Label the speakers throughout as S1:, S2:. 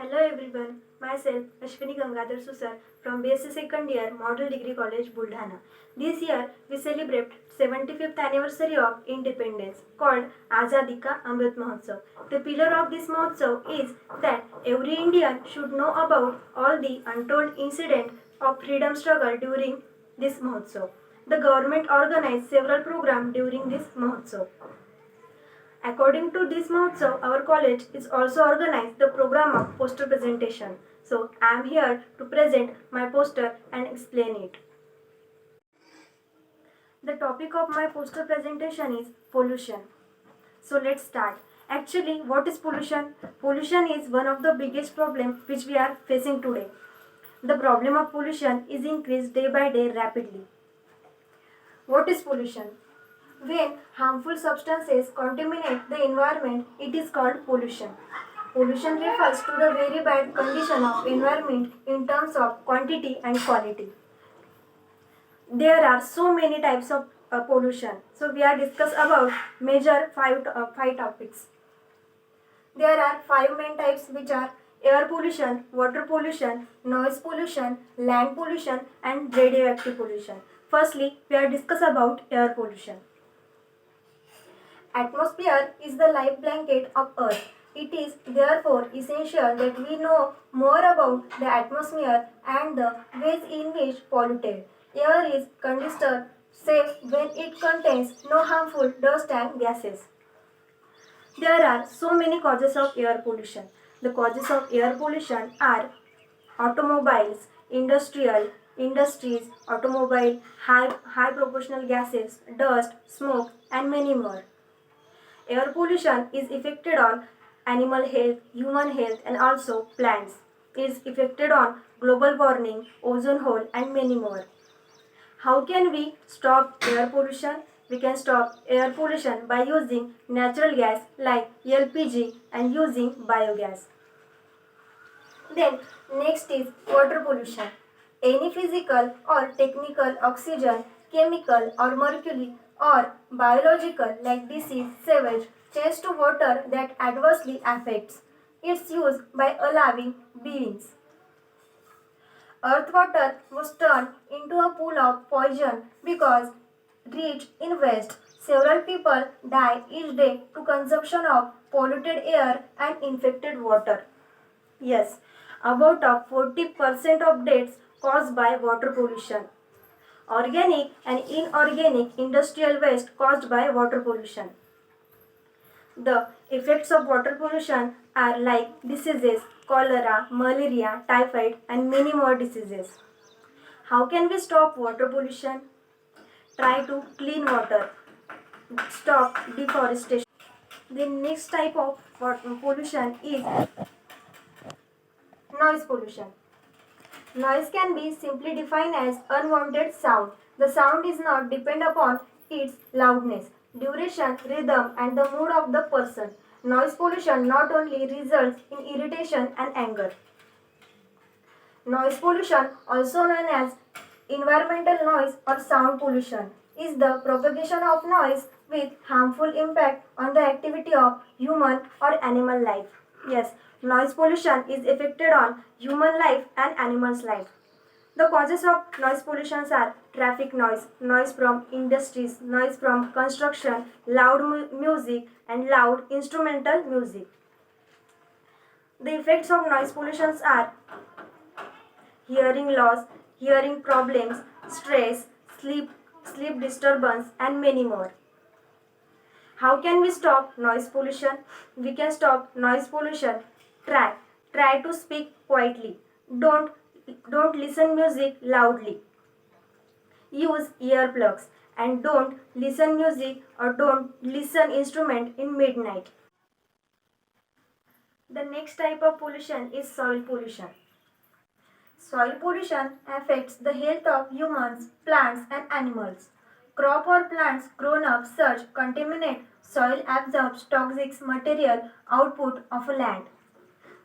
S1: Hello everyone, myself Ashwini Gangadhar Susar from BSc second year Model Degree College Buldhana. This year we celebrate 75th anniversary of independence called Azadi Ka Amrit Mahotsav. The pillar of this Mahotsav is that every Indian should know about all the untold incidents of freedom struggle during this Mahotsav. The government organized several programs during this Mahotsav. According to this Mahotsav, our college is also organized the program of poster presentation. So I am here to present my poster and explain it. The topic of my poster presentation is pollution. So let's start. Actually, what is pollution? Pollution is one of the biggest problems which we are facing today. The problem of pollution is increased day by day rapidly. What is pollution? When harmful substances contaminate the environment, it is called pollution. Pollution refers to the very bad condition of environment in terms of quantity and quality. There are so many types of pollution. So we are discuss about major five topics. There are five main types which are air pollution, water pollution, noise pollution, land pollution and radioactive pollution. Firstly, we are discuss about air pollution. Atmosphere is the life blanket of Earth. It is therefore essential that we know more about the atmosphere and the ways in which polluted. Air is considered safe when it contains no harmful dust and gases. There are so many causes of air pollution. The causes of air pollution are automobiles, industries, automobile, high proportional gases, dust, smoke, and many more. Air pollution is affected on animal health, human health, and also plants. It is affected on global warming, ozone hole, and many more. How can we stop air pollution? We can stop air pollution by using natural gas like LPG and using biogas. Then next is water pollution. Any physical or technical oxygen, chemical or mercury or biological like disease, sewage, change to water that adversely affects its use by allowing beings. Earth water was turned into a pool of poison because rich in waste. Several people die each day to consumption of polluted air and infected water. Yes, about 40% of deaths caused by water pollution. Organic and inorganic industrial waste caused by water pollution. The effects of water pollution are like diseases, cholera, malaria, typhoid, and many more diseases. How can we stop water pollution? Try to clean water. Stop deforestation. The next type of pollution is noise pollution. Noise can be simply defined as unwanted sound. The sound is not depend upon its loudness, duration, rhythm and the mood of the person. Noise pollution not only results in irritation and anger. Noise pollution, also known as environmental noise or sound pollution, is the propagation of noise with harmful impact on the activity of human or animal life. Yes, noise pollution is affected on human life and animals' life. The causes of noise pollution are traffic noise, noise from industries, noise from construction, loud music and loud instrumental music. The effects of noise pollution are hearing loss, hearing problems, stress, sleep disturbance and many more. How can we stop noise pollution? We can stop noise pollution. Try to speak quietly. Don't listen music loudly. Use earplugs and don't listen music or don't listen instrument in midnight. The next type of pollution is soil pollution. Soil pollution affects the health of humans, plants and animals. Crop or plants grown up such contaminate soil absorbs toxic material output of a land.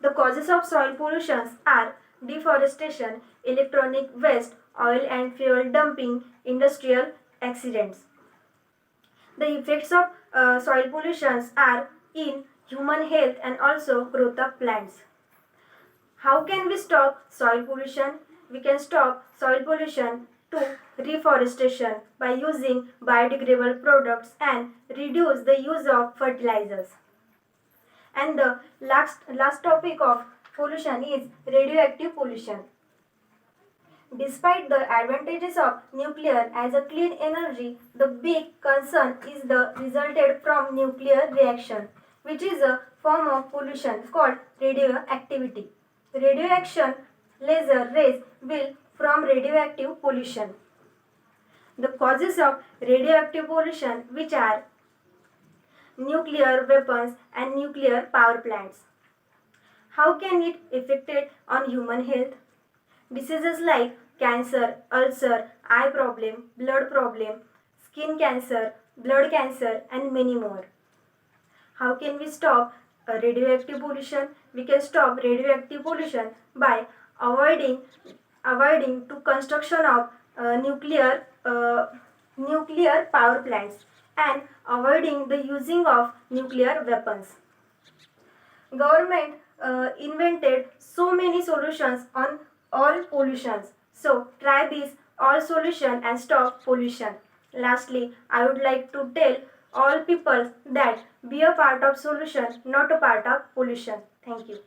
S1: The causes of soil pollution are deforestation, electronic waste, oil and fuel dumping, industrial accidents. The effects of soil pollution are in human health and also growth of plants. How can we stop soil pollution? We can stop soil pollution to reforestation by using biodegradable products and reduce the use of fertilizers. And the last topic of pollution is radioactive pollution. Despite the advantages of nuclear as a clean energy, the big concern is the resulted from nuclear reaction, which is a form of pollution called radioactivity. Radioaction laser rays will from radioactive pollution. The causes of radioactive pollution, which are nuclear weapons and nuclear power plants. How can it affect on human health? Diseases like cancer, ulcer, eye problem, blood problem, skin cancer, blood cancer, and many more. How can we stop radioactive pollution? We can stop radioactive pollution by avoiding to construction of nuclear power plants and avoiding the using of nuclear weapons. Government invented so many solutions on all pollutions. So try this all solution and stop pollution. Lastly, I would like to tell all people that be a part of solution, not a part of pollution. Thank you.